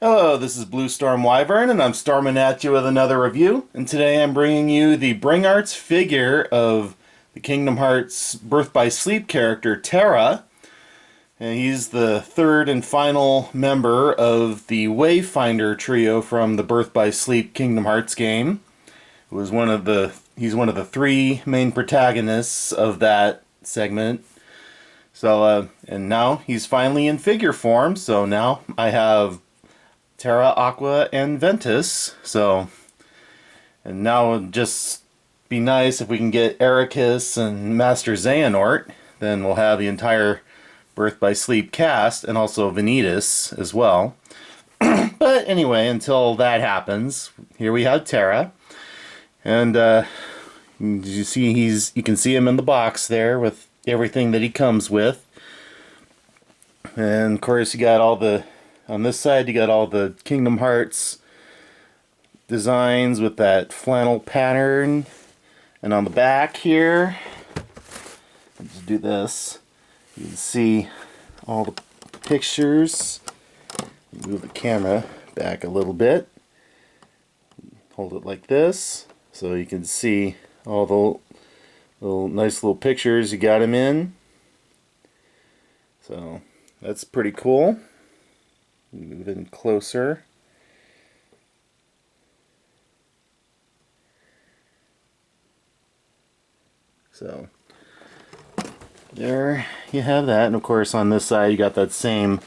Hello, this is Blue Storm Wyvern, and I'm storming at you with another review. And today I'm bringing you the Bring Arts figure of the Kingdom Hearts Birth by Sleep character, Terra. And he's the third and final member of the Wayfinder trio from the Birth by Sleep Kingdom Hearts game. He's one of the three main protagonists of that segment. So, and now he's finally in figure form, so now I have Terra, Aqua, and Ventus. So, and now it'd just be nice if we can get Ericus and Master Xehanort. Then we'll have the entire Birth by Sleep cast, and also Vanitas as well. But anyway, until that happens, here we have Terra. And you can see him in the box there with everything that he comes with. And of course you got on this side, you got all the Kingdom Hearts designs with that flannel pattern. And on the back here, let's do this. You can see all the pictures. Move the camera back a little bit. Hold it like this so you can see all the nice little pictures you got him in. So that's pretty cool. Move in closer. So there you have that, and of course on this side you got that same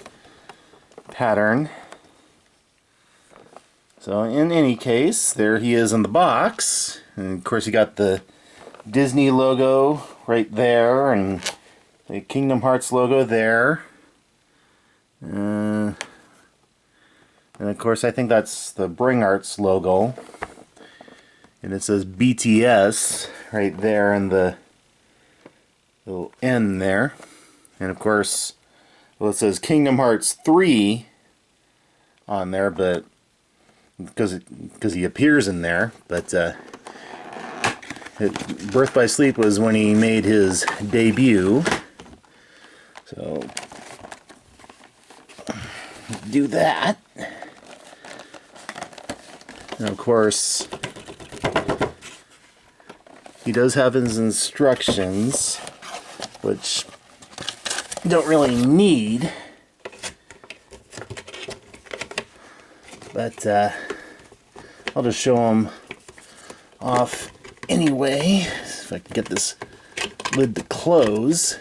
pattern. So in any case, there he is in the box, and of course you got the Disney logo right there and the Kingdom Hearts logo there. And of course, I think that's the Bring Arts logo. And it says BTS right there in the little N there. And of course, well, it says Kingdom Hearts 3 on there, but because he appears in there. But Birth by Sleep was when he made his debut. So do that. And of course, he does have his instructions, which you don't really need. But I'll just show them off anyway. If I can get this lid to close.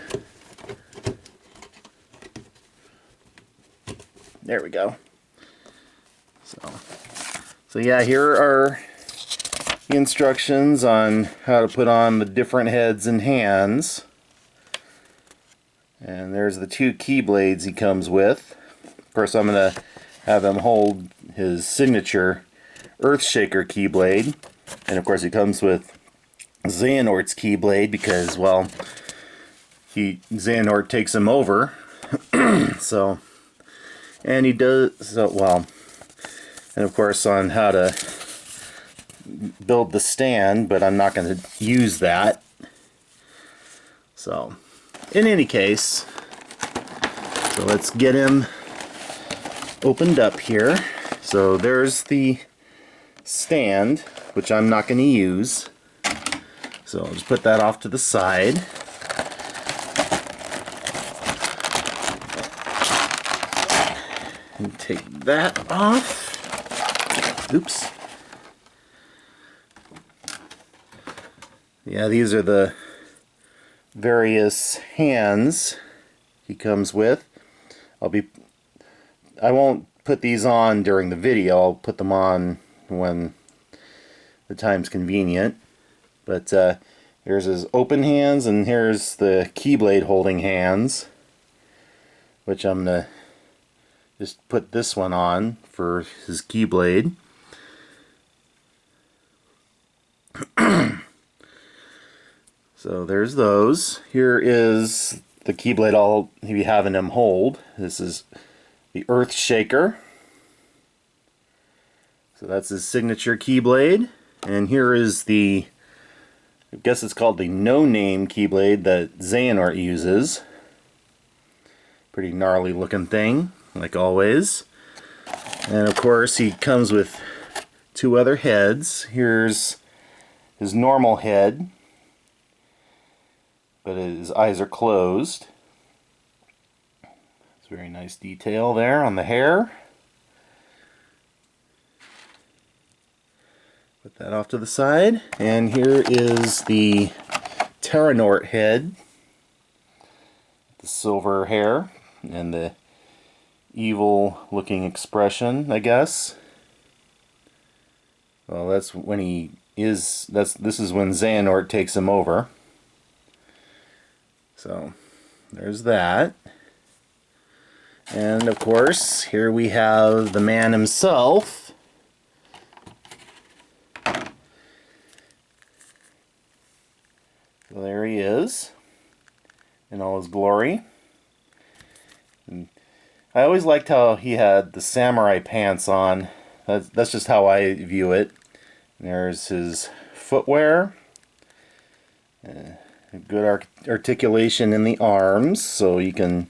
There we go. So yeah, here are the instructions on how to put on the different heads and hands. And there's the two keyblades he comes with. Of course, I'm going to have him hold his signature Earthshaker keyblade. And of course, he comes with Xehanort's keyblade because, well, Xehanort takes him over. So, and he does, so, well, and of course on how to build the stand, but I'm not going to use that. So, in any case, so let's get him opened up here. So there's the stand, which I'm not going to use. So I'll just put that off to the side. And take that off. Oops. Yeah, these are the various hands he comes with. I won't put these on during the video. I'll put them on when the time's convenient. But here's his open hands, and here's the keyblade holding hands, which I'm gonna just put this one on for his keyblade. So there's those. Here is the keyblade I'll be having him hold. This is the Earthshaker. So that's his signature keyblade. And here is the, I guess it's called the no-name keyblade that Xehanort uses. Pretty gnarly looking thing, like always. And of course he comes with two other heads. Here's his normal head, but his eyes are closed. It's very nice detail there on the hair. Put that off to the side. And here is the Terra head. The silver hair and the evil looking expression, I guess. Well, that's when this is when Xehanort takes him over. So there's that. And of course, here we have the man himself. So there he is in all his glory. And I always liked how he had the samurai pants on. That's just how I view it. And there's his footwear. Good articulation in the arms, so you can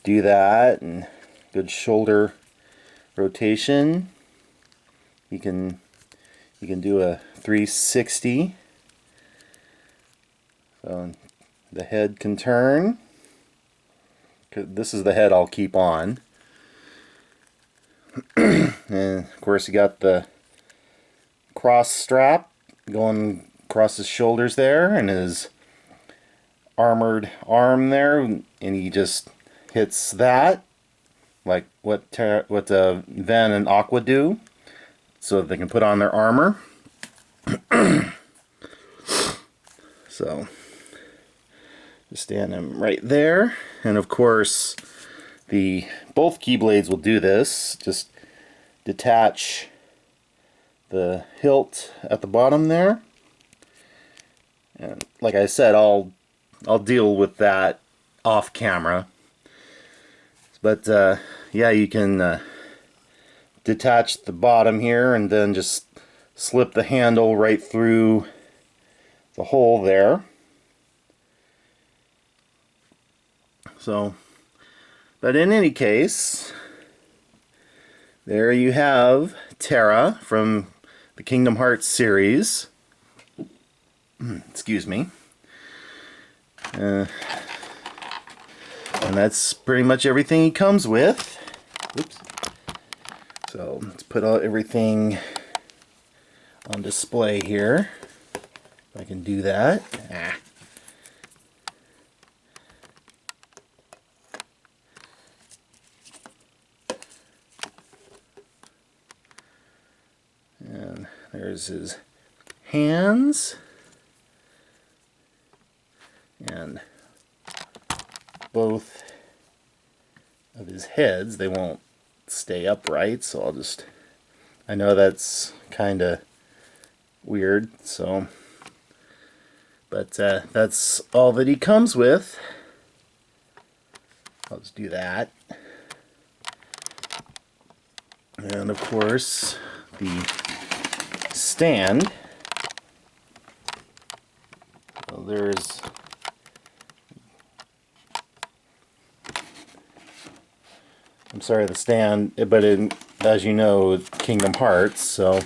do that, and good shoulder rotation. You can do a 360. So the head can turn. This is the head I'll keep on. And of course you got the cross strap going across his shoulders there, and his armored arm there, and he just hits that like what Ven and Aqua do, so that they can put on their armor. So just stand him right there, and of course both keyblades will do this. Just detach the hilt at the bottom there, and like I said, I'll deal with that off camera. But yeah, you can detach the bottom here and then just slip the handle right through the hole there. So, but in any case, there you have Terra from the Kingdom Hearts series. Excuse me. And that's pretty much everything he comes with. Oops. So let's put everything on display here. If I can do that. And there's his hands. And both of his heads, they won't stay upright, so I know that's kind of weird, so, but that's all that he comes with. I'll just do that. And of course, the stand. So there's the stand, but as you know, Kingdom Hearts, so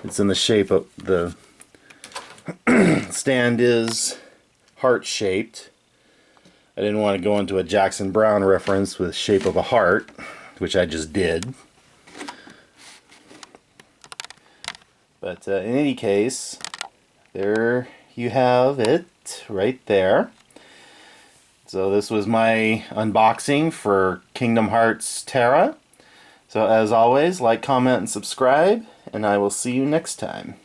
it's in the shape of the stand is heart-shaped. I didn't want to go into a Jackson Browne reference with shape of a heart, which I just did. But in any case, there you have it right there. So this was my unboxing for Kingdom Hearts Terra. So as always, like, comment, and subscribe, and I will see you next time.